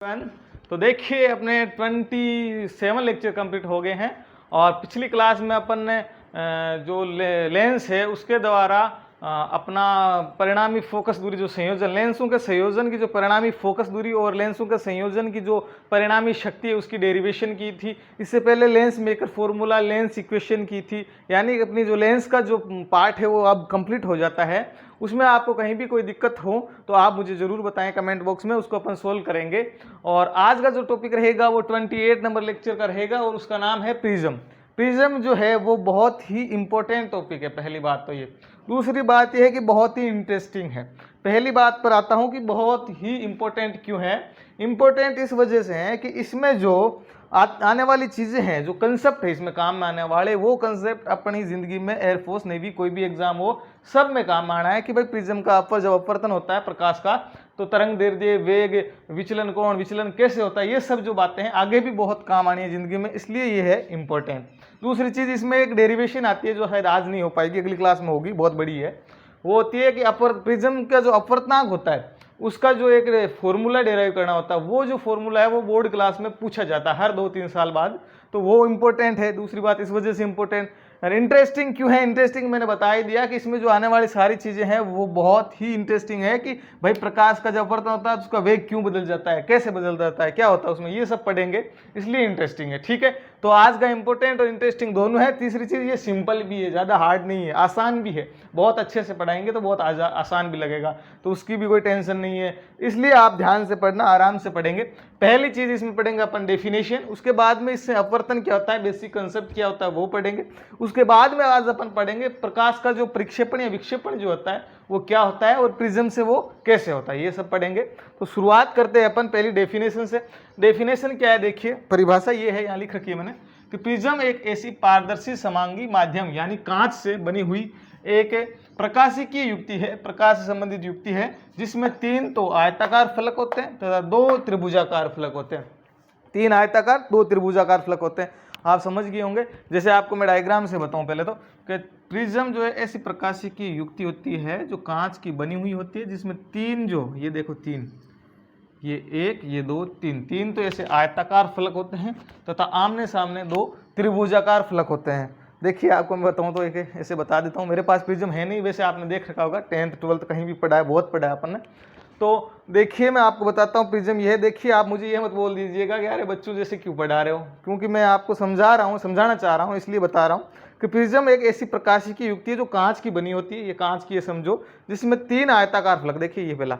तो देखिए अपने 27 लेक्चर कंप्लीट हो गए हैं और पिछली क्लास में अपन ने जो लेंस है उसके द्वारा अपना परिणामी फोकस दूरी जो संयोजन लेंसों के संयोजन की जो परिणामी फोकस दूरी और लेंसों के संयोजन की जो परिणामी शक्ति है उसकी डेरिवेशन की थी। इससे पहले lens maker formula lens equation की थी, यानी अपनी जो लेंस का जो पार्ट है वो अब कंप्लीट हो जाता है। उसमें आपको कहीं भी कोई दिक्कत हो तो आप मुझे ज़रूर बताएं कमेंट बॉक्स में, उसको अपन सोल्व करेंगे। और आज का जो टॉपिक रहेगा वो 28 नंबर लेक्चर का रहेगा और उसका नाम है प्रिज्म। प्रिज्म जो है वो बहुत ही इंपॉर्टेंट टॉपिक है, पहली बात तो ये। दूसरी बात यह है कि बहुत ही इंटरेस्टिंग है। पहली बात पर आता हूँ कि बहुत ही इंपॉर्टेंट क्यों है। इंपॉर्टेंट इस वजह से है कि इसमें जो आने वाली चीज़ें हैं, जो कंसेप्ट है इसमें काम में आने वाले, वो कंसेप्ट अपनी ज़िंदगी में एयरफोर्स नेवी कोई भी एग्जाम हो सब में काम आना है। कि भाई प्रिज्म का जब अपवर्तन होता है प्रकाश का तो तरंग दैर्ध्य, वेग, विचलन कोण, विचलन कैसे होता है, ये सब जो बातें हैं आगे भी बहुत काम आनी है ज़िंदगी में, इसलिए ये है इंपॉर्टेंट। दूसरी चीज़ इसमें एक डेरिवेशन आती है जो शायद आज नहीं हो पाएगी, अगली क्लास में होगी, बहुत बड़ी है। वो होती है कि प्रिज्म का जो अपवर्तनांक होता है उसका जो एक फॉर्मूला डेराइव करना होता है, वो जो फॉर्मूला है वो बोर्ड क्लास में पूछा जाता है हर 2-3 साल बाद, तो वो इंपॉर्टेंट है। दूसरी बात इस वजह से इंपॉर्टेंट और इंटरेस्टिंग क्यों है। इंटरेस्टिंग मैंने बता ही दिया कि इसमें जो आने वाली सारी चीज़ें हैं वो बहुत ही इंटरेस्टिंग है। कि भाई प्रकाश का जब अपवर्तन होता है तो उसका वेग क्यों बदल जाता है, कैसे बदल जाता है, क्या होता है उसमें, ये सब पढ़ेंगे, इसलिए इंटरेस्टिंग है। ठीक है, तो आज का इंपॉर्टेंट और इंटरेस्टिंग दोनों है। तीसरी चीज़ ये सिंपल भी है, ज़्यादा हार्ड नहीं है, आसान भी है। बहुत अच्छे से पढ़ाएंगे तो बहुत आसान भी लगेगा, तो उसकी भी कोई टेंशन नहीं है। इसलिए आप ध्यान से पढ़ना, आराम से पढ़ेंगे। पहली चीज़ इसमें पढ़ेंगे अपन डेफिनेशन, उसके बाद में इससे अपवर्तन क्या होता है, बेसिक कंसेप्ट क्या होता है वो पढ़ेंगे। उसके बाद में आज अपन पढ़ेंगे प्रकाश का जो प्रक्षेपण या विक्षेपण जो होता है वो क्या होता है और प्रिज्म से वो कैसे होता है, ये सब पढ़ेंगे। तो शुरुआत करते हैं अपन पहली डेफिनेशन से। डेफिनेशन क्या है, देखिए परिभाषा ये है, यहाँ लिख रखी है मैंने कि प्रिज्म एक ऐसी पारदर्शी समांगी माध्यम यानी कांच से बनी हुई एक प्रकाशिकीय युक्ति है, प्रकाश से संबंधित युक्ति है, जिसमें 3 तो आयताकार फलक होते हैं तथा 2 त्रिभुजाकार फलक होते हैं। 3 आयताकार 2 त्रिभुजाकार फलक होते हैं, आप समझ गए होंगे। जैसे आपको मैं डायग्राम से बताऊं पहले तो कि प्रिज्म जो है ऐसी प्रकाशिकीय युक्ति होती है जो कांच की बनी हुई होती है, जिसमें 3 जो ये देखो 3, ये 1, ये 2, 3 तो ऐसे आयताकार फलक होते हैं तथा आमने सामने 2 त्रिभुजाकार फलक होते हैं। देखिए आपको मैं बताऊं तो एक ऐसे बता देता हूं, मेरे पास प्रिज्म है नहीं, वैसे आपने देख रखा होगा 10th 12th कहीं भी पढ़ा है, बहुत पढ़ा है अपन ने। तो देखिए मैं आपको बताता हूँ प्रिज्म ये है। देखिए आप मुझे ये मत बोल दीजिएगा कि यार बच्चों जैसे क्यों पढ़ा रहे हो, क्योंकि मैं आपको समझा रहा हूँ, समझाना चाह रहा हूँ, इसलिए बता रहा हूँ कि प्रिज्म एक ऐसी प्रकाशिकी युक्ति है जो कांच की बनी होती है। ये कांच की है समझो, जिसमें 3 आयताकार फलक, देखिए ये पहला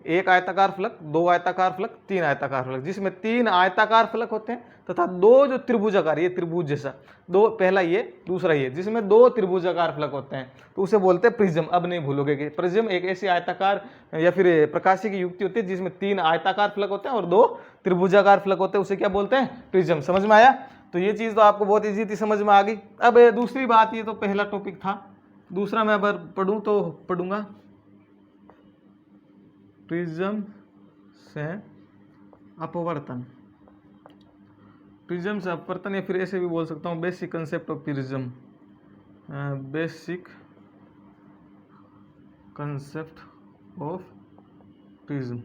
एक आयताकार फलक, 2 आयताकार फलक, 3 आयताकार फलक, जिसमें 3 आयताकार फलक होते हैं तथा 2 जो त्रिभुजाकार, ये त्रिभुज जैसा 2, पहला ये दूसरा ये, जिसमें 2 त्रिभुजाकार फलक होते हैं, तो उसे बोलते हैं प्रिज्म। अब नहीं भूलोगे कि प्रिज्म एक ऐसी आयताकार या फिर प्रकाशिकी की युक्ति होती है जिसमें 3 आयताकार फलक होते हैं और 2 त्रिभुजाकार फलक होते हैं, उसे क्या बोलते हैं, प्रिज्म। समझ में आया? तो ये चीज़ तो आपको बहुत ईजी थी, समझ में आ गई। अब दूसरी बात, ये तो पहला टॉपिक था, दूसरा मैं अगर पढ़ूँ तो पढ़ूंगा प्रिज्म से अपवर्तन। प्रिज्म से अपवर्तन, या फिर ऐसे भी बोल सकता हूँ basic concept of prism, basic concept of prism.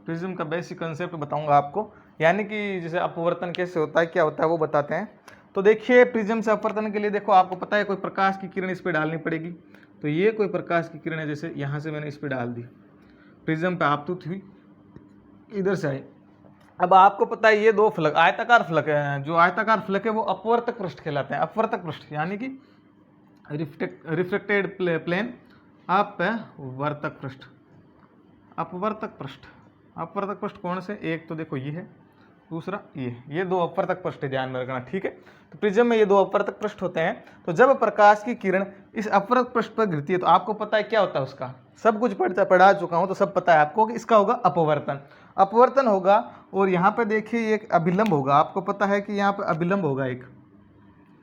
Prism का बेसिक कंसेप्ट बताऊंगा आपको, यानी कि जैसे अपवर्तन कैसे होता है, क्या होता है वो बताते हैं। तो देखिए प्रिज्म से अपवर्तन के लिए देखो आपको पता है कोई प्रकाश की किरण इस पर डालनी पड़ेगी। तो ये कोई प्रकाश की किरण है, जैसे यहाँ से मैंने इस पर डाल दी, प्रिज्म पे आपतुत हुई, इधर से आई। अब आपको पता है ये 2 फलक आयताकार फलक है, जो आयताकार फलक है वो अपवर्तक पृष्ठ कहलाते हैं। अपवर्तक पृष्ठ यानी कि रिफ्लेक्टेड प्लेन, अपवर्तक पृष्ठ, अपवर्तक पृष्ठ। अपवर्तक पृष्ठ कौन से, एक तो देखो ये है, दूसरा ये 2 अपवर्तक पृष्ठ ध्यान में रखना, ठीक है। तो प्रिज्म में ये 2 अपवर्तक पृष्ठ होते हैं। तो जब प्रकाश की किरण इस अपवर्तक पृष्ठ पर गिरती है तो आपको पता है क्या होता है, उसका सब कुछ पढ़ा चुका हूं तो सब पता है आपको कि इसका होगा अपवर्तन। अपवर्तन होगा और यहाँ पे देखिए एक अभिलंब होगा, आपको पता है कि यहाँ पे अभिलंब होगा, एक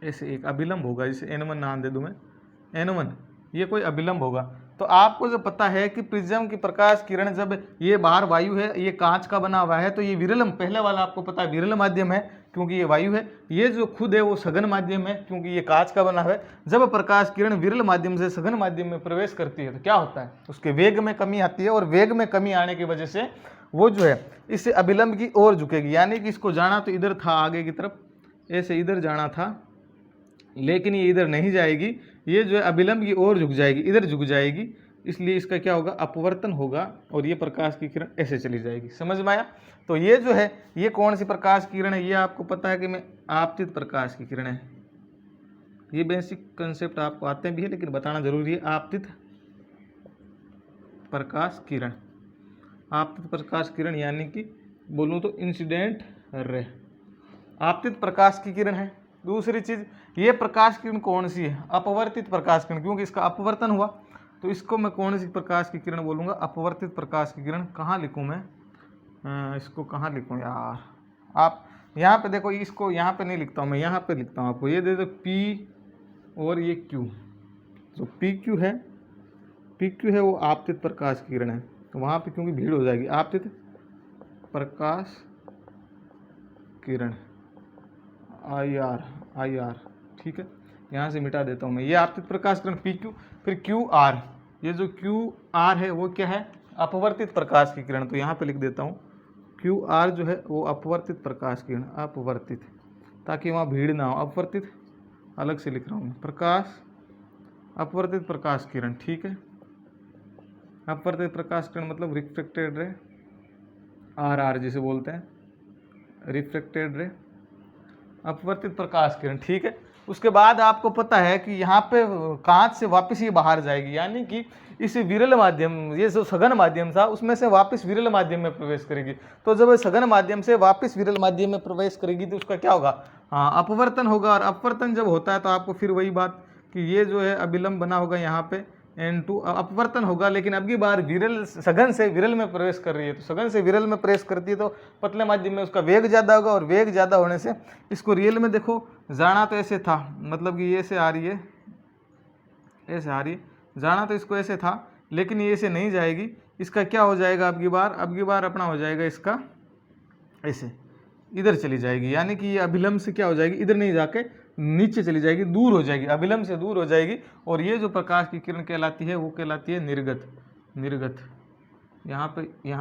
ऐसे एक अभिलंब होगा, जिसे N1 नाम दे दूं मैं, N1, ये कोई अभिलंब होगा। तो आपको जो पता है कि प्रिज्म की प्रकाश किरण जब ये बाहर वायु है, ये कांच का बना हुआ है, तो ये विरल, पहले वाला आपको पता है विरल माध्यम है क्योंकि ये वायु है, ये जो खुद है वो सघन माध्यम है क्योंकि ये कांच का बना है। जब प्रकाश किरण विरल माध्यम से सघन माध्यम में प्रवेश करती है तो क्या होता है, उसके वेग में कमी आती है और वेग में कमी आने की वजह से वो जो है इससे अभिलंब की ओर झुकेगी, यानी कि इसको जाना तो इधर था आगे की तरफ, ऐसे इधर जाना था, लेकिन ये इधर नहीं जाएगी, ये जो है अभिलंब की ओर झुक जाएगी, इधर झुक जाएगी, इसलिए इसका क्या होगा, अपवर्तन होगा और ये प्रकाश की किरण ऐसे चली जाएगी। समझ में आया? तो ये जो है ये कौन सी प्रकाश की किरण है, ये आपको पता है कि मैं आपतित प्रकाश की किरण है। ये बेसिक कंसेप्ट आपको आते भी है लेकिन बताना जरूरी है। आपतित प्रकाश किरण, आपतित प्रकाश किरण यानी कि बोलूँ तो इंसिडेंट रे, आपतित प्रकाश की किरण है। दूसरी चीज, ये प्रकाश किरण कौन सी है, अपवर्तित प्रकाश किरण, क्योंकि इसका अपवर्तन हुआ तो इसको मैं कौन सी प्रकाश की किरण बोलूँगा, अपवर्तित प्रकाश की किरण। कहाँ लिखूँ मैं इसको, कहाँ लिखूँ यार, आप यहाँ पे देखो, इसको यहाँ पे नहीं लिखता हूँ मैं, यहाँ पे लिखता हूँ आपको, ये दे दो P और ये Q, जो PQ है, PQ है वो आपतित प्रकाश की किरण है, तो वहाँ पे क्योंकि भीड़ हो जाएगी, आपतित प्रकाश किरण IR, ठीक है, यहाँ से मिटा देता हूँ मैं, ये आपतित प्रकाश किरण PQ। फिर QR, ये जो QR है वो क्या है, अपवर्तित प्रकाश की किरण, तो यहाँ पे लिख देता हूँ QR जो है वो अपवर्तित प्रकाश किरण, अपवर्तित, ताकि वहाँ भीड़ ना हो, अपवर्तित अलग से लिख रहा हूँ मैं, प्रकाश, अपवर्तित प्रकाश किरण, ठीक है। अपवर्तित प्रकाश किरण मतलब रिफ्लेक्टेड रे, RR जिसे बोलते हैं, रिफ्लेक्टेड रे, अपवर्तित प्रकाश किरण, ठीक है। उसके बाद आपको पता है कि यहाँ पे कांच से वापस ये बाहर जाएगी, यानी कि इस विरल माध्यम, ये जो सघन माध्यम था उसमें से वापस विरल माध्यम में प्रवेश करेगी। तो जब सघन माध्यम से वापस विरल माध्यम में प्रवेश करेगी तो उसका क्या होगा, हाँ, अपवर्तन होगा। और अपवर्तन जब होता है तो आपको फिर वही बात कि ये जो है अभिलंब बना होगा यहाँ पे N2, अपवर्तन होगा, लेकिन अब की बार विरल, सघन से विरल में प्रवेश कर रही है, तो सघन से विरल में प्रवेश करती है तो पतले माध्यम में उसका वेग ज़्यादा होगा, और वेग ज़्यादा होने से इसको रियल में देखो, जाना तो ऐसे था, मतलब कि ये से आ रही है, ऐसे आ रही है, जाना तो इसको ऐसे था, लेकिन ये ऐसे नहीं जाएगी, इसका क्या हो जाएगा, अब की बार अपना हो जाएगा इसका ऐसे, इधर चली जाएगी, यानी कि ये अभिलंब से क्या हो जाएगी, इधर नहीं जाके नीचे चली जाएगी, दूर हो जाएगी, अभिलंब से दूर हो जाएगी। और ये जो प्रकाश की किरण कहलाती है वो कहलाती है निर्गत, निर्गत। यहाँ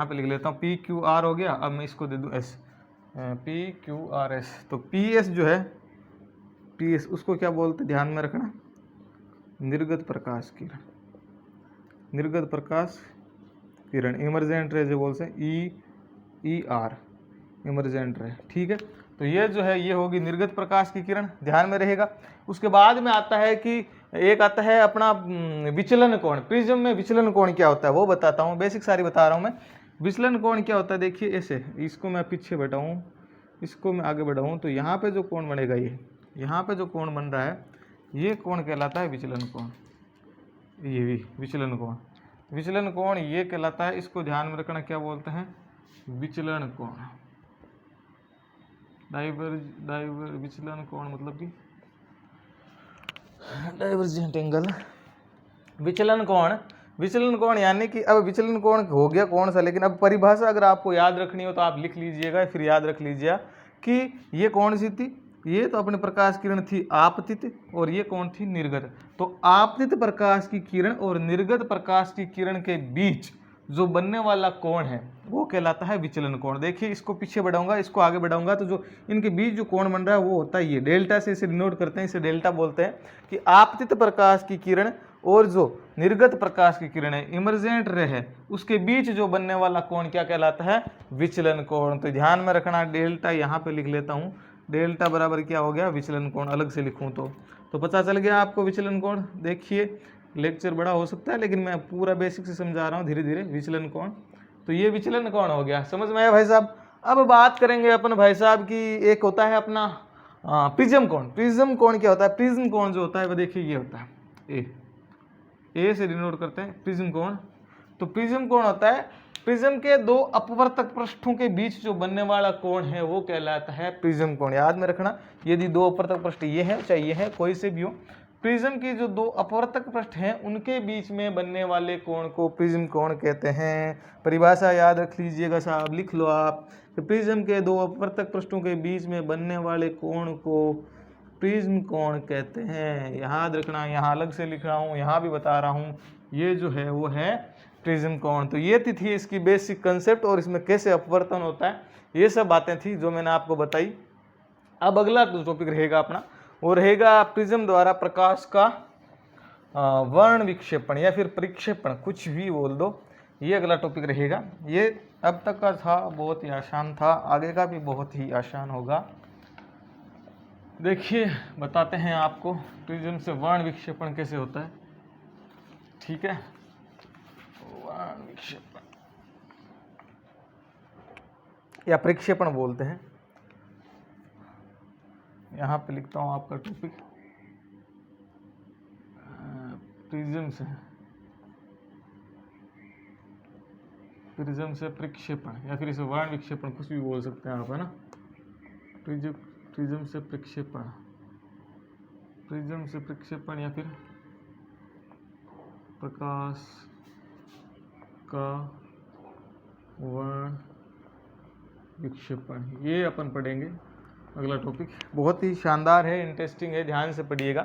पे लिख लेता हूँ PQR हो गया, अब मैं इसको दे दूँ S, PQRS। तो PS जो है, PS उसको क्या बोलते, ध्यान में रखना, निर्गत प्रकाश किरण, निर्गत प्रकाश किरण, इमर्जेंट रे जो बोलते हैं, ER, इमर्जेंट रे, ठीक है। तो ये जो है ये होगी निर्गत प्रकाश की किरण, ध्यान में रहेगा। उसके बाद में आता है कि एक आता है अपना विचलन कोण, प्रिज्म में विचलन कोण क्या होता है वो बताता हूँ, बेसिक सारी बता रहा हूँ मैं। विचलन कोण क्या होता है, देखिए ऐसे, इसको मैं पीछे बढ़ाऊँ, इसको मैं आगे बढ़ाऊँ, तो यहाँ पे जो कोण बनेगा, ये यहाँ पे जो कोण बन रहा है ये कोण कहलाता है विचलन कोण, ये भी विचलन कोण, विचलन कोण ये कहलाता है, इसको ध्यान में रखना, क्या बोलते हैं, विचलन कोण, विचलन कोण मतलब कि डाइवर्जेंट एंगल, विचलन कोण यानी कि, अब विचलन कोण हो गया कौन सा, लेकिन अब परिभाषा अगर आपको याद रखनी हो तो आप लिख लीजिएगा, फिर याद रख लीजिए कि ये कौन सी थी, ये तो अपने प्रकाश किरण थी आपतित, और ये कौन थी, निर्गत। तो आपतित प्रकाश की किरण और निर्गत प्रकाश की किरण के बीच जो बनने वाला कोण है वो कहलाता है विचलन कोण। देखिए इसको पीछे बढ़ाऊंगा, इसको आगे बढ़ाऊंगा, तो जो इनके बीच जो कोण बन रहा है वो होता है ये, डेल्टा से इसे डिनोट करते हैं, इसे डेल्टा बोलते हैं, कि आपतित प्रकाश की किरण और जो निर्गत प्रकाश की किरण है, इमर्जेंट रे है, उसके बीच जो बनने वाला कोण क्या कहलाता है, विचलन कोण। तो ध्यान में रखना, डेल्टा यहाँ पे लिख लेता हूँ, डेल्टा बराबर क्या हो गया, विचलन कोण। अलग से लिखूँ तो पता चल गया आपको विचलन कोण। देखिए लेक्चर बड़ा हो सकता है लेकिन मैं पूरा बेसिक से समझा रहा हूँ धीरे धीरे। विचलन कोण, तो ये विचलन कोण हो गया, समझ में आया भाई साहब। अब बात करेंगे अपन भाई साहब की, एक होता है अपना प्रिज्म कोण। प्रिज्म कोण क्या होता है, प्रिज्म कोण जो होता है वो देखिए ये होता है, ए से डिनोट करते हैं प्रिज्म कोण। तो प्रिज्म कोण होता है, प्रिज्म के दो अपवर्तक पृष्ठों के बीच जो बनने वाला कोण है वो कहलाता है प्रिज्म कोण। याद में रखना, यदि दो अपवर्तक पृष्ठ ये है चाहे ये है, कोई से भी हो, प्रिज्म की जो दो अपवर्तक पृष्ठ हैं उनके बीच में बनने वाले कोण को प्रिज्म कोण कहते हैं। परिभाषा याद रख लीजिएगा साहब, लिख लो आप, कि प्रिज्म के दो अपवर्तक पृष्ठों के बीच में बनने वाले कोण को प्रिज्म कोण कहते हैं। याद रखना, यहाँ अलग से लिख रहा हूँ, यहाँ भी बता रहा हूँ, ये जो है वो है प्रिज्म कोण। तो ये थी इसकी बेसिक कंसेप्ट और इसमें कैसे अपवर्तन होता है, ये सब बातें थी जो मैंने आपको बताई। अब अगला जो टॉपिक रहेगा अपना वो रहेगा प्रिज्म द्वारा प्रकाश का वर्ण विक्षेपण या फिर परिक्षेपण, कुछ भी बोल दो, ये अगला टॉपिक रहेगा। ये अब तक का था बहुत ही आसान था, आगे का भी बहुत ही आसान होगा। देखिए बताते हैं आपको प्रिज्म से वर्ण विक्षेपण कैसे होता है। ठीक है, वर्ण विक्षेपण या प्रक्षेपण बोलते हैं। यहाँ पे लिखता हूँ आपका टॉपिक प्रिज्म से प्रक्षेपण या फिर इसे वर्ण विक्षेपण कुछ भी बोल सकते हैं आप, है ना। प्रिज्म से प्रक्षेपण या फिर प्रकाश का वर्ण विक्षेपण, ये अपन पढ़ेंगे अगला टॉपिक। बहुत ही शानदार है, इंटरेस्टिंग है, ध्यान से पढ़िएगा।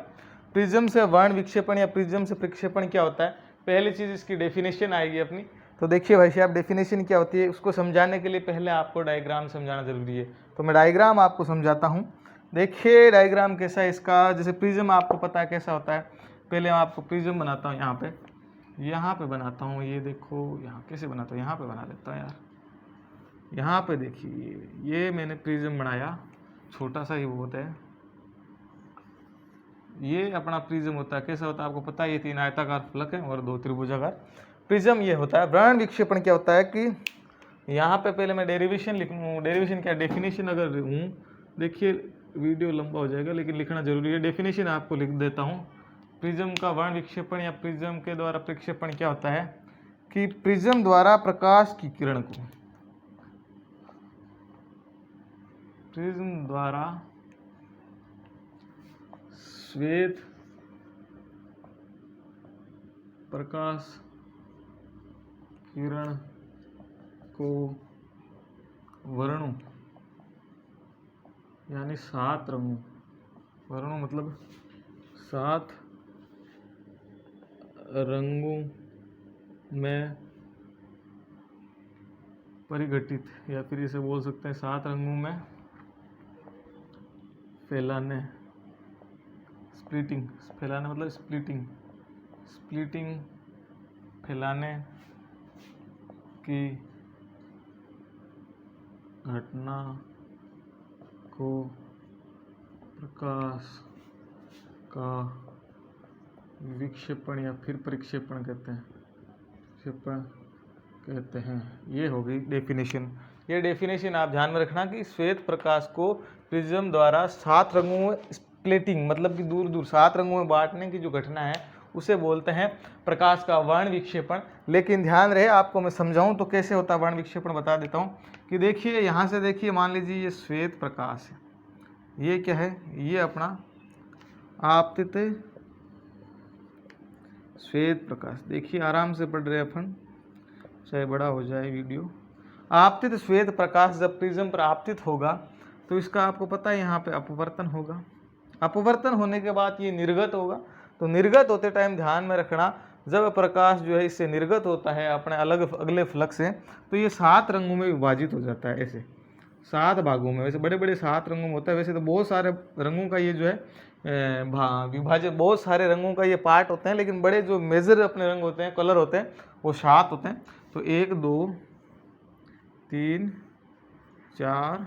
प्रिज्म से वर्ण विक्षेपण या प्रिज्म से प्रक्षेपण क्या होता है, पहली चीज़ इसकी डेफिनेशन आएगी अपनी। तो देखिए भाई साहब, डेफिनेशन क्या होती है, उसको समझाने के लिए पहले आपको डायग्राम समझाना जरूरी है। तो मैं डायग्राम आपको समझाता हूँ। देखिए डायग्राम कैसा है इसका, जैसे प्रिज्म आपको पता है कैसा होता है। पहले मैं आपको प्रिज्म बनाता हूँ, यहाँ पे बनाता हूँ। ये देखो यहाँ कैसे बनाता हूँ, यहाँ पे बना देता हूँ यार। यहाँ पे देखिए ये मैंने प्रिज्म बनाया, छोटा सा ही बहुत है। ये अपना प्रिज्म होता है, कैसा होता है आपको पता है। ये 3 आयताकार फलक है और 2 त्रिभुजाकार प्रिज्म ये होता है। वर्ण विक्षेपण क्या होता है कि यहाँ पे पहले मैं डेरिवेशन लिखूँ। डेरिवेशन क्या, डेफिनेशन अगर हूँ, देखिए वीडियो लंबा हो जाएगा लेकिन लिखना जरूरी है। डेफिनेशन आपको लिख देता हूँ। प्रिज्म का वर्ण विक्षेपण या प्रिज्म के द्वारा प्रक्षेपण क्या होता है कि प्रिज्म द्वारा प्रकाश की किरण को, प्रिज्म द्वारा श्वेत प्रकाश किरण को वर्णों यानी 7 रंगों, वर्णों मतलब 7 रंगों में परिघटित, या फिर इसे बोल सकते हैं 7 रंगों में फैलाने, स्प्लिटिंग, फैलाने मतलब स्प्लिटिंग फैलाने की घटना को प्रकाश का विक्षेपण या फिर परिक्षेपण कहते हैं, विक्षेपण कहते हैं। ये हो गई डेफिनेशन। ये डेफिनेशन आप ध्यान में रखना कि श्वेत प्रकाश को प्रिज्म द्वारा 7 रंगों में स्प्लिटिंग मतलब कि दूर दूर 7 रंगों में बांटने की जो घटना है उसे बोलते हैं प्रकाश का वर्ण विक्षेपण। लेकिन ध्यान रहे आपको मैं समझाऊं तो कैसे होता है वर्ण विक्षेपण, बता देता हूं कि देखिए यहाँ से देखिए, मान लीजिए ये श्वेत प्रकाश है, ये क्या है, ये अपना आपतित श्वेत प्रकाश। देखिए आराम से पढ़ रहे अपन, चाहे बड़ा हो जाए वीडियो। आपतित श्वेत प्रकाश जब प्रिज्म पर आपतित होगा तो इसका आपको पता है यहाँ पे अपवर्तन होगा। अपवर्तन होने के बाद ये निर्गत होगा। तो निर्गत होते टाइम ध्यान में रखना, जब प्रकाश जो है इससे निर्गत होता है अपने अगले फ्लक से, तो ये 7 रंगों में विभाजित हो जाता है, ऐसे 7 भागों में। वैसे बड़े बड़े 7 रंगों में होता है, वैसे तो बहुत सारे रंगों का ये जो है विभाजित, बहुत सारे रंगों का ये पार्ट होते हैं, लेकिन बड़े जो मेजर अपने रंग होते हैं, कलर होते हैं, वो 7 होते हैं। तो 1 2 3 4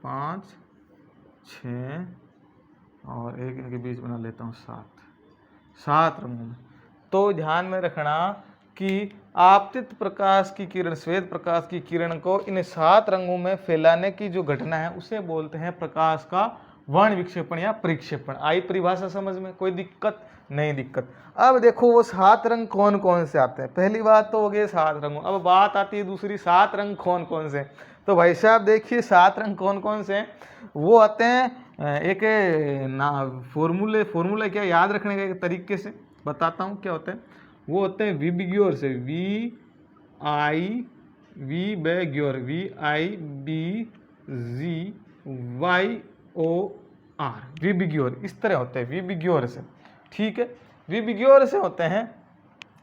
5 6 और एक इनके बीच बना लेता हूँ 7 रंगों में। तो ध्यान में रखना कि आपतित प्रकाश की किरण, श्वेत प्रकाश की किरण को इन 7 रंगों में फैलाने की जो घटना है उसे बोलते हैं प्रकाश का वर्ण विक्षेपण या परिक्षेपण। आई परिभाषा समझ में, कोई दिक्कत नहीं? दिक्कत। अब देखो वो 7 रंग कौन कौन से आते हैं। पहली बात तो हो गई 7 रंगों, अब बात आती है दूसरी, 7 रंग कौन कौन से। तो भाई साहब देखिए 7 रंग कौन कौन से हैं, वो आते हैं एक ना फॉर्मूला क्या याद रखने का एक तरीके से बताता हूँ क्या होता है। वो होते हैं विबिग्योर से, VIBGYOR, विबिग्योर, इस तरह होते हैं विबिग्योर से। ठीक है, विबिग्योर से होते हैं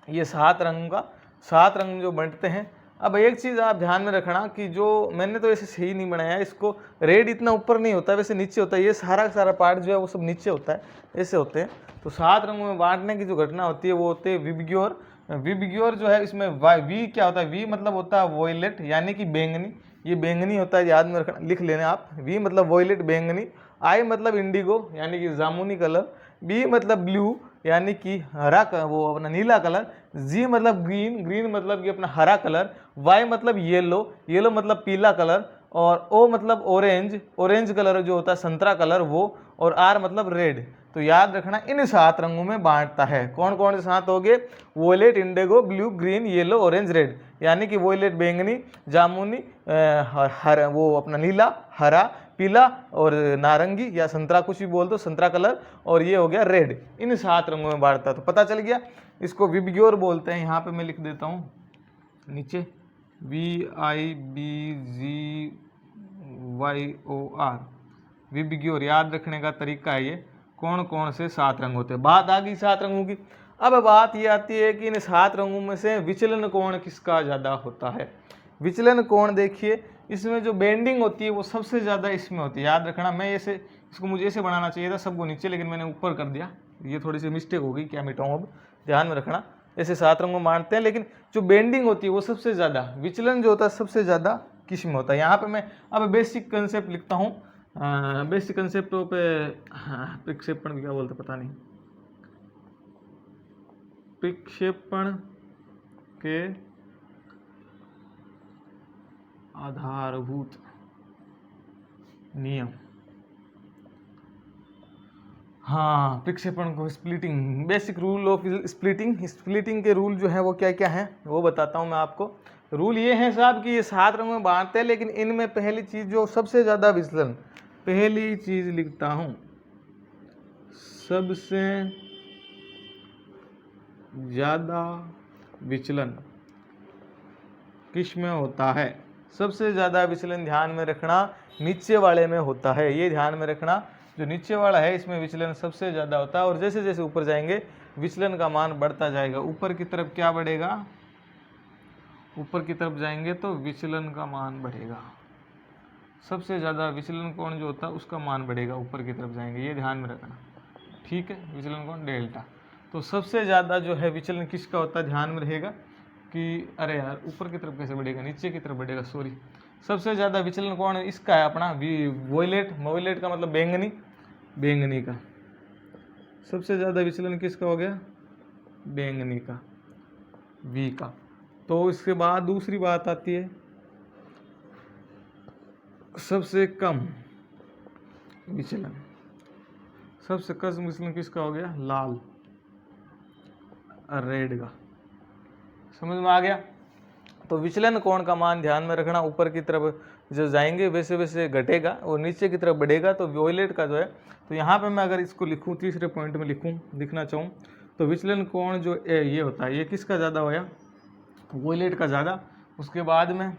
ये 7 रंग का 7 रंग जो बंटते हैं। अब एक चीज़ आप ध्यान में रखना कि जो मैंने तो ऐसे सही नहीं बनाया है, इसको रेड इतना ऊपर नहीं होता है, वैसे नीचे होता है, ये सारा का सारा पार्ट जो है वो सब नीचे होता है, ऐसे होते हैं। तो 7 रंगों में बांटने की जो घटना होती है वो होती है विबग्योर। विबग्योर जो है इसमें वी क्या होता है, वी मतलब होता है वॉयलेट यानी कि बैंगनी, ये बैंगनी होता है, याद में रखना, लिख लेना आप। वी मतलब वॉयलेट बैंगनी, आई मतलब इंडिगो यानी कि जामुनी कलर, बी मतलब ब्लू यानी कि हरा वो अपना नीला कलर, जी मतलब ग्रीन, ग्रीन मतलब कि अपना हरा कलर, वाई मतलब येलो, येलो मतलब पीला कलर, और ओ मतलब ऑरेंज, ऑरेंज कलर जो होता है संतरा कलर वो, और आर मतलब रेड। तो याद रखना इन 7 रंगों में बांटता है। कौन कौन से 7 हो गए, violet, indigo, blue, green, yellow, orange, red. यानी कि वोलेट बैंगनी, जामुनी, हरा वो अपना नीला, हरा, पीला और नारंगी या संतरा, कुछ भी बोल दो, संतरा कलर, और ये हो गया रेड। इन 7 रंगों में बांटता है। तो पता चल गया, इसको विबग्योर बोलते हैं। यहाँ पे मैं लिख देता हूँ नीचे, VIBGYOR, विबग्योर। याद रखने का तरीका है ये, कौन कौन से 7 रंग होते हैं। बात आ गई 7 रंगों की। अब बात ये आती है कि इन 7 रंगों में से विचलन कोण किसका ज़्यादा होता है। विचलन कोण देखिए, इसमें जो बेंडिंग होती है वो सबसे ज़्यादा इसमें होती है। याद रखना, मैं ऐसे इसको मुझे ऐसे बनाना चाहिए था सबको नीचे, लेकिन मैंने ऊपर कर दिया, ये थोड़ी सी मिस्टेक हो गई, क्या मिटाऊँ अब, ध्यान में रखना। ऐसे 7 रंगों मानते हैं, लेकिन जो बेंडिंग होती है वो सबसे ज़्यादा, विचलन जो होता है सबसे ज़्यादा किस में होता है। यहाँ पे मैं अब बेसिक कंसेप्ट लिखता हूँ, बेसिक कंसेप्टों पे प्रक्षेपण क्या बोलते पता नहीं, प्रक्षेपण के आधारभूत नियम। हाँ, प्रक्षेपण को splitting, basic rule of splitting, splitting के रूल जो है वो क्या क्या हैं वो बताता हूँ मैं आपको। रूल ये है साहब कि ये 7 रंगों में बांटते हैं, लेकिन इनमें पहली चीज़ जो सबसे ज़्यादा विचलन, पहली चीज़ लिखता हूँ, सबसे ज़्यादा विचलन किस में होता है। सबसे ज़्यादा विचलन ध्यान में रखना नीचे वाले में होता है, ये ध्यान में रखना, जो नीचे वाला है इसमें विचलन सबसे ज़्यादा होता है। और जैसे जैसे ऊपर जाएंगे विचलन का मान बढ़ता जाएगा। ऊपर की तरफ क्या बढ़ेगा, ऊपर की तरफ जाएंगे तो विचलन का मान बढ़ेगा, सबसे ज़्यादा विचलन कोण जो होता है उसका मान बढ़ेगा, ऊपर की तरफ जाएंगे, ये ध्यान में रखना, ठीक है। विचलन कोण डेल्टा, तो सबसे ज़्यादा जो है विचलन किसका होता है, ध्यान में रहेगा कि अरे यार ऊपर की तरफ कैसे बढ़ेगा, नीचे की तरफ बढ़ेगा, सॉरी। सबसे ज़्यादा विचलन कौन इसका है, अपना वोयलेट, वोयलेट का मतलब बैंगनी, बैंगनी का सबसे ज़्यादा विचलन किसका हो गया, बैंगनी का, वी का। तो इसके बाद दूसरी बात आती है, सबसे कम विचलन, सबसे कम विचलन किसका हो गया, लाल, रेड का। समझ में आ गया। तो विचलन कोण का मान ध्यान में रखना, ऊपर की तरफ जो जाएंगे वैसे वैसे घटेगा और नीचे की तरफ बढ़ेगा। तो वोयलेट का जो है, तो यहाँ पे मैं अगर इसको लिखूँ, तीसरे पॉइंट में लिखना चाहूँ, तो विचलन कोण जो ये होता है, ये किसका ज़्यादा होया, वोयलेट का ज़्यादा। उसके बाद में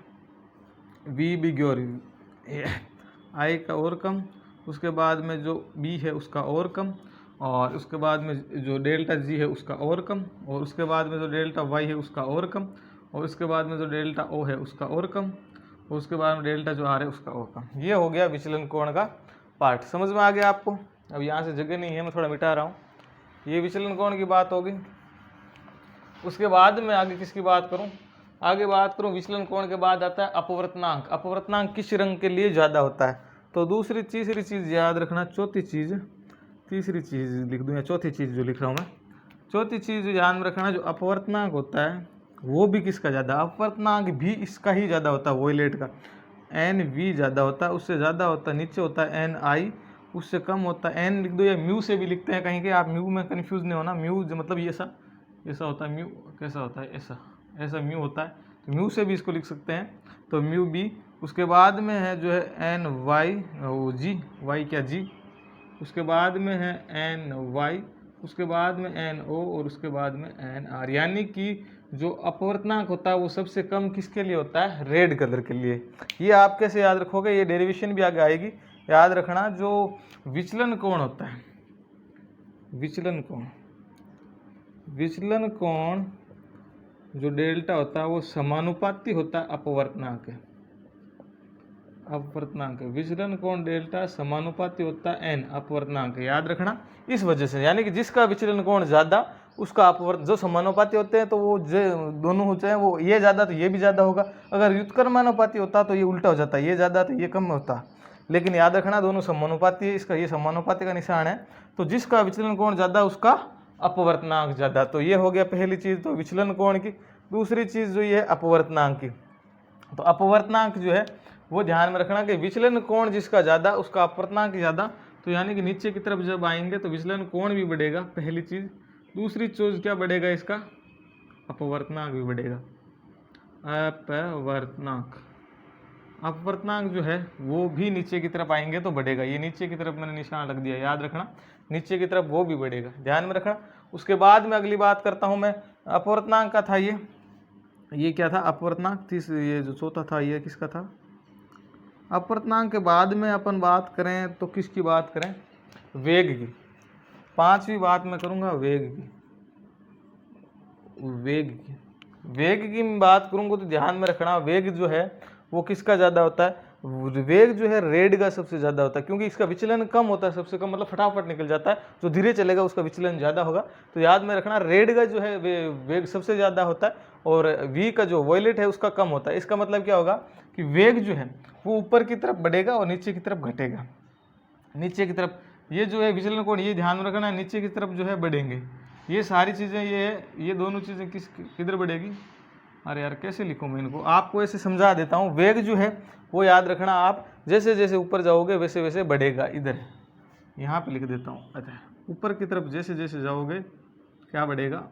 विबग्योर, आई का और कम, उसके बाद में जो बी है उसका और कम, और उसके बाद में जो डेल्टा जी है उसका और कम, और उसके बाद में जो डेल्टा वाई है उसका और कम, और उसके बाद में जो डेल्टा ओ है उसका और कम, और उसके बाद में डेल्टा जो आर है उसका और कम। ये हो गया विचलन कोण का पार्ट। समझ में आ गया आपको। अब यहाँ से जगह नहीं है, मैं थोड़ा मिटा रहा हूँ। ये विचलन कोण की बात होगी। उसके बाद में आगे किसकी बात करूँ, आगे बात करूँ विचलन कोण के बाद आता है अपवर्तनांक। अपवर्तनांक किस रंग के लिए ज़्यादा होता है। तो दूसरी तीसरी चीज़ याद रखना, चौथी चीज़, तीसरी चीज़ लिख दूँ या चौथी चीज़ जो लिख रहा हूँ मैं, चौथी चीज़ ध्यान में रखना, जो अपवर्तनांक होता है वो भी किसका ज़्यादा, अपवर्तनांक भी इसका ही ज़्यादा होता है, वोयलेट का। एन वी ज़्यादा होता है, उससे ज़्यादा होता है नीचे होता है एन आई, उससे कम होता है एन लिख दो, या म्यू से भी लिखते हैं कहीं के, आप म्यू में कन्फ्यूज़ नहीं होना। म्यू मतलब ये ऐसा होता है, म्यू कैसा होता है, ऐसा म्यू होता है, तो म्यू से भी इसको लिख सकते हैं, तो म्यू बी। उसके बाद में है जो है एन वाई, जी वाई क्या जी, उसके बाद में है एन वाई, उसके बाद में एन ओ, और उसके बाद में एन आर। यानी कि जो अपवर्तनांक होता है वो सबसे कम किसके लिए होता है, रेड कलर के लिए। ये आप कैसे याद रखोगे, ये डेरिवेशन भी आगे आएगी। याद रखना, जो विचलन कोण होता है, विचलन कोण जो डेल्टा होता है वो समानुपाती होता है अपवर्तनांक के। अपवर्तनांक विचलन कोण डेल्टा समानुपाती होता है एन अपवर्तनांक, याद रखना इस वजह से, यानी कि जिसका विचलन कोण ज्यादा उसका अपवर्त, जो समानुपाती होते हैं तो वो दोनों होते हैं, वो ये ज्यादा तो ये भी ज्यादा होगा। अगर व्युत्क्रमानुपाती होता तो ये उल्टा हो जाता, ये ज्यादा तो ये कम होता, लेकिन याद रखना दोनों समानुपाती है, इसका ये समानुपाती का निशान है। तो जिसका विचलन कोण ज्यादा उसका अपवर्तनांक ज्यादा। तो ये हो गया पहली चीज तो विचलन कोण की। दूसरी चीज जो ये अपवर्तनांक की, तो अपवर्तनांक जो है वो ध्यान में रखना कि विचलन कोण जिसका ज्यादा उसका अपवर्तनांक ज्यादा। तो यानी कि नीचे की तरफ जब आएंगे तो विचलन कोण भी बढ़ेगा, पहली चीज। दूसरी चीज क्या बढ़ेगा, इसका अपवर्तनांक भी बढ़ेगा। अपवर्तनांक, अपवर्तनांक जो है वो भी नीचे की तरफ आएंगे तो बढ़ेगा। ये नीचे की तरफ मैंने निशान रख दिया, याद रखना नीचे की तरफ वो भी बढ़ेगा, ध्यान में रखना। उसके बाद में अगली बात करता हूं मैं, अपवर्तनांक का था ये क्या था अपवर्तनांक, ये जो चौथा था ये किसका था। अपवर्तनांक के बाद में अपन बात करें तो किसकी बात करें, वेग की। पांचवी बात मैं करूंगा वेग की। वेग की मैं बात करूंगा तो ध्यान में रखना वेग जो है वो किसका ज्यादा होता है, वेग जो है रेड का सबसे ज्यादा होता है, क्योंकि इसका विचलन कम होता है, सबसे कम मतलब फटाफट निकल जाता है। जो धीरे चलेगा उसका विचलन ज्यादा होगा। तो याद में रखना रेड का जो है वेग सबसे ज्यादा होता है और वी का जो वॉयलेट है उसका कम होता है। इसका मतलब क्या होगा कि वेग जो है वो ऊपर की तरफ बढ़ेगा और नीचे की तरफ घटेगा। नीचे की तरफ ये जो है विचलन कोण, ये ध्यान में रखना नीचे की तरफ जो है बढ़ेंगे। ये सारी चीज़ें ये दोनों चीज़ें किधर बढ़ेगी, अरे यार कैसे लिखूँ मैं इनको, आपको ऐसे समझा देता हूँ। वेग जो है वो याद रखना आप जैसे जैसे ऊपर जाओगे वैसे वैसे बढ़ेगा। इधर यहाँ पे लिख देता हूँ, अच्छा ऊपर की तरफ जैसे जैसे जाओगे क्या बढ़ेगा,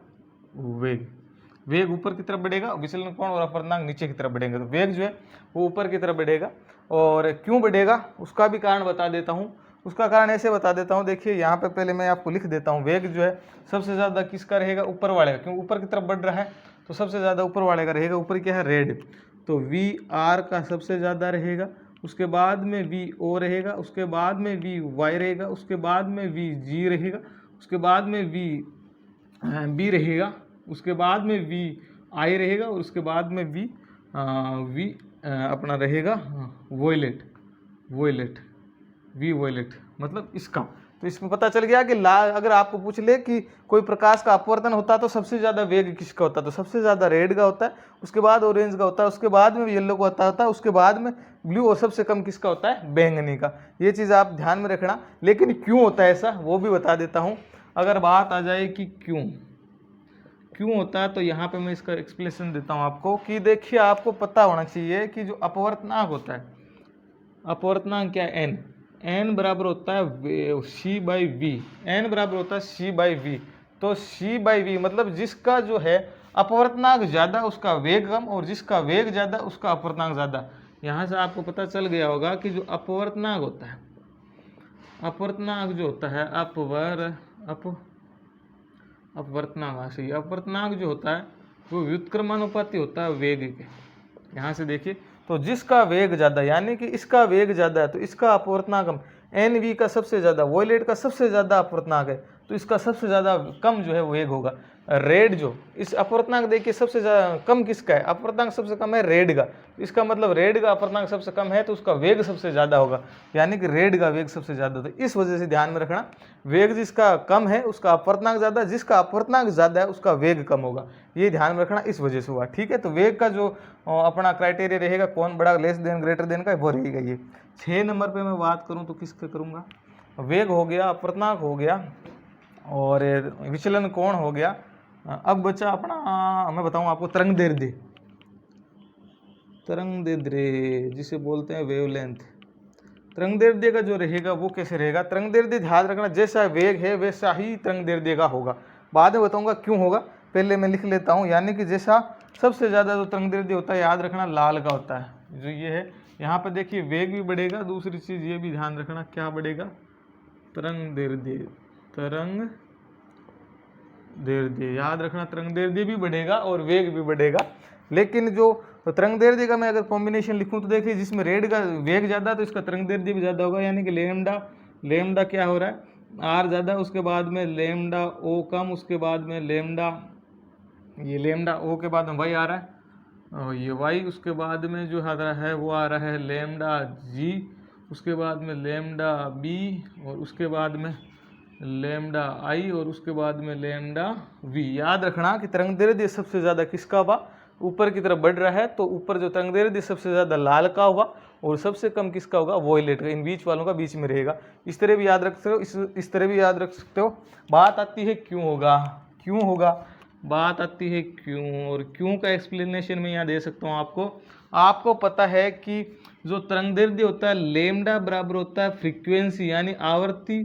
वेग ऊपर की तरफ बढ़ेगा, विचलन कोण और अपवर्तनांक नीचे की तरफ बढ़ेंगे। तो वेग जो है वो ऊपर की तरफ बढ़ेगा। और क्यों बढ़ेगा उसका भी कारण बता देता हूँ। उसका कारण ऐसे बता देता हूँ, देखिए यहाँ पे पहले मैं आपको लिख देता हूँ। वेग जो है सबसे ज़्यादा किसका रहेगा, ऊपर वाले का, क्योंकि ऊपर की तरफ बढ़ रहा है तो सबसे ज़्यादा ऊपर वाले का रहेगा। ऊपर क्या है रेड, तो वी आर का सबसे ज़्यादा रहेगा, उसके बाद में वी ओ रहेगा, उसके बाद में वी वाई रहेगा, उसके बाद में वी जी रहेगा, उसके बाद में वी बी रहेगा, उसके बाद में वी आई रहेगा और उसके बाद में वी अपना रहेगा वॉयलेट वी वॉयलेट, मतलब इसका। तो इसमें पता चल गया कि अगर आपको पूछ ले कि कोई प्रकाश का अपवर्तन होता है तो सबसे ज़्यादा वेग किसका होता है, तो सबसे ज़्यादा रेड का होता है, उसके बाद ऑरेंज का होता है, उसके बाद में येलो का होता है, उसके बाद में ब्लू, और सबसे कम किसका होता है, बैंगनी का। ये चीज़ आप ध्यान में रखना। लेकिन क्यों होता है ऐसा वो भी बता देता हूँ। अगर बात आ जाए कि क्यों होता है तो यहाँ पे मैं इसका एक्सप्लेनेशन देता हूँ आपको कि देखिए आपको पता होना चाहिए कि जो अपवर्तनांक होता है, अपवर्तनांक क्या है, एन बराबर होता है सी बाई वी, एन बराबर होता है सी बाई वी। तो सी बाई वी मतलब जिसका जो है अपवर्तनांक ज़्यादा उसका वेग कम, और जिसका वेग ज़्यादा उसका अपवर्तनांक ज़्यादा। यहाँ से आपको पता चल गया होगा कि जो अपवर्तनांक होता है, अपवर्तनांक जो होता है अपवर्तनांक सही, अपवर्तनांक जो होता है वो व्युत्क्रमानुपाती होता है वेग के। यहाँ से देखिए तो जिसका वेग ज़्यादा, यानी कि इसका वेग ज़्यादा है तो इसका अपवर्तनांक कम। एन वी का सबसे ज़्यादा, वॉयलेट का सबसे ज़्यादा अपवर्तनांक है तो इसका सबसे ज़्यादा कम जो है वेग होगा। रेड जो इस अपवर्तनांक देखिए सबसे ज़्यादा कम किसका है, अपवर्तनांक सबसे कम है रेड का, इसका मतलब रेड का अपवर्तनांक सबसे कम है तो उसका वेग सबसे ज़्यादा होगा, यानी कि रेड का वेग सबसे ज़्यादा होता है। इस वजह से ध्यान में रखना वेग जिसका कम है उसका अपवर्तनांक ज़्यादा, जिसका अपवर्तनांक ज़्यादा है उसका वेग कम होगा। ये ध्यान में रखना, इस वजह से हुआ। ठीक है, तो वेग का जो अपना क्राइटेरिया रहेगा कौन बड़ा लेस देन ग्रेटर देन का वो रहेगा। ये 6 नंबर पे मैं बात करूँ तो किसका करूँगा, वेग हो गया, अपवर्तनांक हो गया और विचलन कोण हो गया। अब बचा अपना, मैं बताऊँ आपको तरंगदैर्ध्य, जिसे बोलते हैं वेवलेंथ। तरंगदैर्ध्य का जो रहेगा वो कैसे रहेगा, तरंगदैर्ध्य ध्यान रखना जैसा वेग है वैसा ही तरंगदैर्ध्य का होगा। बाद में बताऊंगा क्यों होगा, पहले मैं लिख लेता हूँ। यानी कि जैसा सबसे ज़्यादा जो तरंगदैर्ध्य होता है याद रखना लाल का होता है, जो ये है। यहाँ पर देखिए वेग भी बढ़ेगा, दूसरी चीज़ ये भी ध्यान रखना क्या बढ़ेगा, तरंगदैर्ध्य याद रखना, तरंगदैर्ध्य भी बढ़ेगा और वेग भी बढ़ेगा। लेकिन जो तरंगदैर्ध्य का मैं अगर कॉम्बिनेशन लिखूं तो देखिए जिसमें रेड का वेग ज़्यादा तो इसका तरंगदैर्ध्य भी ज़्यादा होगा, यानी कि लेमडा क्या हो रहा है, आर ज़्यादा, उसके बाद में लेमडा ओ कम, उसके बाद में लेमडा ये लेमडा ओ के बाद में वाई आ रहा है, और ये वाई, उसके बाद में जो आ रहा है वो आ रहा है लेमडा जी, उसके बाद में लेमडा बी, और उसके बाद में लेमडा आई, और उसके बाद में लेमडा वी। याद रखना कि तरंगदैर्ध्य सबसे ज़्यादा किसका हुआ, ऊपर की तरफ बढ़ रहा है तो ऊपर जो तरंगदैर्ध्य सबसे ज़्यादा लाल का हुआ और सबसे कम किसका होगा, वॉयलेट का। इन बीच वालों का बीच में रहेगा। इस तरह भी याद रख सकते हो, इस तरह भी याद रख सकते हो। बात आती है क्यों होगा, क्यों होगा, बात आती है क्यों, और क्यों का एक्सप्लेनेशन मैं यहाँ दे सकता हूँ आपको। आपको पता है कि जो तरंगदैर्ध्य होता है लेमडा बराबर होता है फ्रीक्वेंसी यानी आवर्ती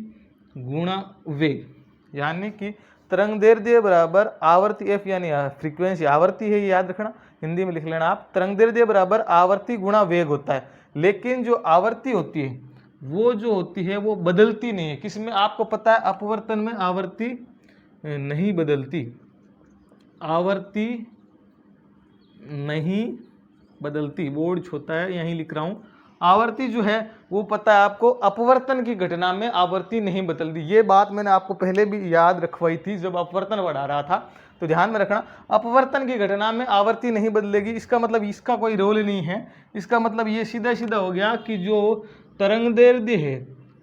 गुणा वेग, यानी कि तरंगदैर्ध्य बराबर आवर्ती एफ यानी फ्रीक्वेंसी आवर्ती है, याद रखना, हिंदी में लिख लेना आप। तरंगदैर्ध्य बराबर आवर्ती गुणा वेग होता है, लेकिन जो आवर्ती होती है वो जो होती है वो बदलती नहीं है। किसमें, आपको पता है अपवर्तन में आवर्ती नहीं बदलती, आवर्ती नहीं बदलती, बोर्ड छोटा है यहीं लिख रहा हूं। आवर्ती जो है वो पता है आपको अपवर्तन की घटना में आवर्ती नहीं बदलती। ये बात मैंने आपको पहले भी याद रखवाई थी जब अपवर्तन बढ़ा रहा था, तो ध्यान में रखना अपवर्तन की घटना में आवर्ती नहीं बदलेगी। इसका मतलब इसका कोई रोल नहीं है। इसका मतलब ये सीधा सीधा हो गया कि जो तरंगदैर्ध्य है,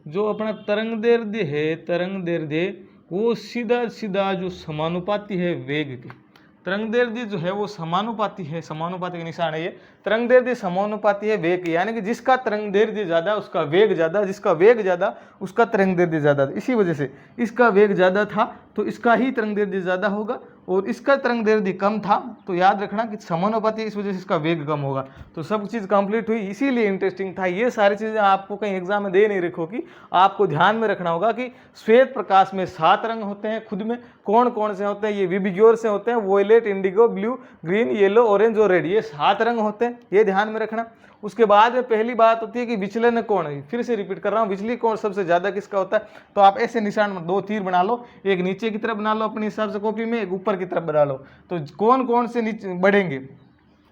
जो अपना तरंगदैर्ध्य है, तरंगदैर्ध्य वो सीधा सीधा जो समानुपाती है वेग के। तरंगदैर्ध्य जो है वो समानुपाती है, समानुपाती का निशान है ये। तरंगदैर्ध्य समानुपाती है वेग, यानी कि जिसका तरंगदैर्ध्य ज्यादा उसका वेग ज्यादा, जिसका वेग ज्यादा उसका तरंगदैर्ध्य ज्यादा। इसी वजह से इसका वेग ज्यादा था तो इसका ही तरंगदैर्ध्य ज्यादा होगा, और इसका तरंगदैर्ध्य कम था तो याद रखना कि समानुपाती, इस वजह से इसका वेग कम होगा। तो सब चीज़ कंप्लीट हुई, इसीलिए इंटरेस्टिंग था। ये सारी चीज़ें आपको कहीं एग्जाम में दे नहीं रखोगी, आपको ध्यान में रखना होगा कि श्वेत प्रकाश में 7 रंग होते हैं खुद में। कौन कौन से होते हैं, ये विबिग्योर से होते हैं, violet, indigo, blue, green, yellow, orange और रेड, ये 7 रंग होते हैं, ये ध्यान में रखना। उसके बाद में पहली बात होती है कि विचलन कोण, फिर से रिपीट कर रहा हूँ, विचली कोण सबसे ज्यादा किसका होता है। तो आप ऐसे निशान 2 तीर बना लो, एक नीचे की तरफ बना लो अपने हिसाब से कॉपी में, एक ऊपर की तरफ बना लो। तो कौन कौन से नीचे बढ़ेंगे,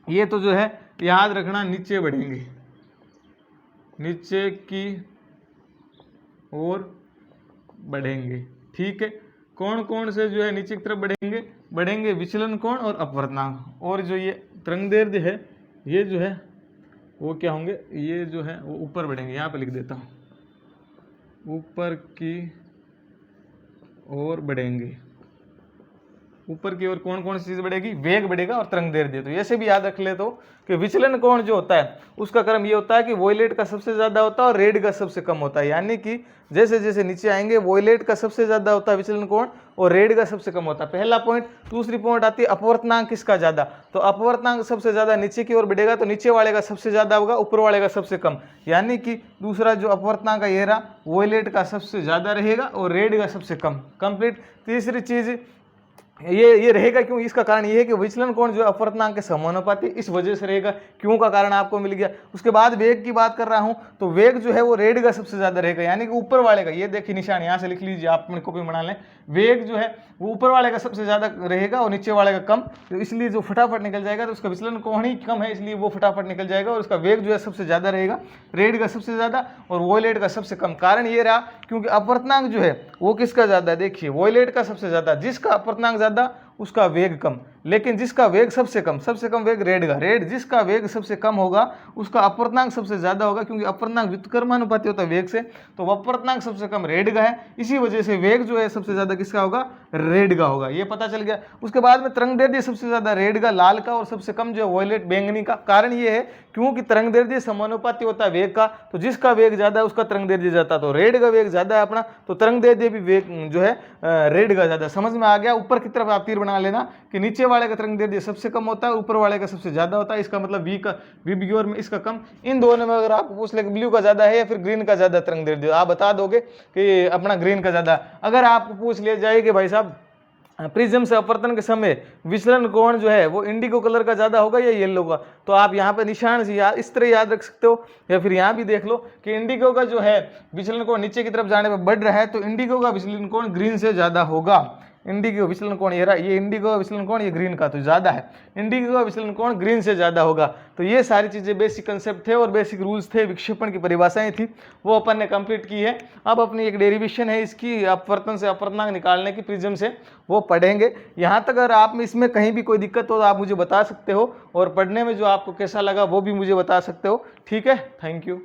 ये तो जो है याद रखना नीचे बढ़ेंगे, नीचे की ओर बढ़ेंगे, ठीक है। कौन कौन से जो है नीचे की तरफ बढ़ेंगे विचलन कोण और अपवर्तनांक। और जो ये तरंगदैर्ध्य है ये जो है वो क्या होंगे, ये जो है वो ऊपर बढ़ेंगे। यहाँ पे लिख देता हूँ, ऊपर की ओर बढ़ेंगे। ऊपर की ओर कौन कौन सी चीज बढ़ेगी, वेग बढ़ेगा और तरंगदैर्ध्य। तो ऐसे भी याद रख ले तो कि विचलन कोण जो होता है उसका क्रम ये होता है कि वोयलेट का सबसे ज्यादा होता है और रेड का सबसे कम होता है। यानी कि जैसे जैसे नीचे आएंगे वोयलेट का सबसे ज्यादा होता है विचलन कोण और रेड का सबसे कम होता है, पहला पॉइंट। दूसरी पॉइंट आती है अपवर्तनांक किसका ज्यादा, तो अपवर्तनांक सबसे ज्यादा नीचे की ओर बढ़ेगा तो नीचे वाले का सबसे ज्यादा होगा, ऊपर वाले का सबसे कम। यानी कि दूसरा जो अपवर्तनांक का ये रहा, वोयलेट का सबसे ज्यादा रहेगा और रेड का सबसे कम। कंप्लीट। तीसरी चीज ये रहेगा क्यों, इसका कारण ये है कि विचलन कोण जो अपवर्तनांक के समानुपाती, इस वजह से रहेगा। क्यों का कारण आपको मिल गया। उसके बाद वेग की बात कर रहा हूं तो वेग जो है वो रेड का सबसे ज्यादा रहेगा, यानी कि ऊपर वाले का। ये देखिए निशान यहां से लिख लीजिए, आप अपनी कॉपी बना लें। वेग जो है वो ऊपर वाले का सबसे ज्यादा रहेगा और नीचे वाले का कम, तो इसलिए जो फटाफट निकल जाएगा, तो उसका विचलन कोण ही कम है इसलिए वो फटाफट निकल जाएगा। और उसका वेग जो है सबसे ज्यादा रहेगा, रेड का सबसे ज्यादा और वोयलेट का सबसे कम। कारण ये रहा क्योंकि अपवर्तनांक जो है वो किसका ज्यादा, देखिए वोयलेट का सबसे ज्यादा। जिसका अपवर्तनांक ज्यादा उसका वेग कम, लेकिन जिसका वेग सबसे कम वेग रेड का। रेड जिसका वेग सबसे कम होगा उसका अपवर्तनांक सबसे ज्यादा होगा, क्योंकि अपवर्तनांक व्युत्क्रमानुपाती होता है वेग से, तो अपवर्तनांक सबसे कम रेड का है। इसी वजह से वेग जो है सबसे ज्यादा किसका होगा, रेड का होगा। ये पता चल गया। उसके बाद में तरंगदैर्ध्य सबसे ज्यादा रेड का, लाल का, और सबसे कम जो है वोयलेट बैंगनी का। कारण ये है क्योंकि तरंगदैर्ध्य समानुपाती होता है वेग का, तो जिसका वेग ज्यादा है उसका तरंगदैर्ध्य ज्यादा। तो रेड का वेग ज्यादा है अपना, तो तरंगदैर्ध्य भी वेग जो है रेड का ज्यादा। समझ में आ गया। ऊपर की तरफ आप तीर बना लेना कि नीचे वाले का तरंगदैर्ध्य सबसे कम होता है, ऊपर वाले का सबसे ज्यादा होता है। इसका मतलब वी बिग्योर में इसका कम। इन दोनों में अगर आपको पूछ ले कि ब्लू का ज्यादा है या फिर ग्रीन का ज्यादा तरंगदैर्ध्य, आप बता दोगे कि अपना ग्रीन का ज्यादा। अगर आपको पूछ लिया जाए कि भाई साहब प्रिज्म से अपवर्तन के समय विचलन कोण जो है वो इंडिगो कलर का ज्यादा होगा या येलो का, तो आप यहाँ पे निशान से इस तरह याद रख सकते हो, या फिर यहाँ भी देख लो कि इंडिगो का जो है विचलन कोण नीचे की तरफ जाने पर बढ़ रहा है, तो इंडिगो का विचलन कोण ग्रीन से ज्यादा होगा। इंडिगो विचलन कोण ये रहा, ये इंडिगो विचलन कोण ये ग्रीन का तो ज़्यादा है, इंडिगो का विचलन कोण ग्रीन से ज़्यादा होगा। तो ये सारी चीज़ें बेसिक कंसेप्ट थे और बेसिक रूल्स थे, विक्षेपण की परिभाषाएं थी, वो अपन ने कंप्लीट की है। अब अपनी एक डेरिवेशन है इसकी अपवर्तन से अपवर्तनांक निकालने की प्रिज्म से, वो पढ़ेंगे। यहाँ तक अगर आप में इसमें कहीं भी कोई दिक्कत हो तो आप मुझे बता सकते हो, और पढ़ने में जो आपको कैसा लगा वो भी मुझे बता सकते हो। ठीक है, थैंक यू।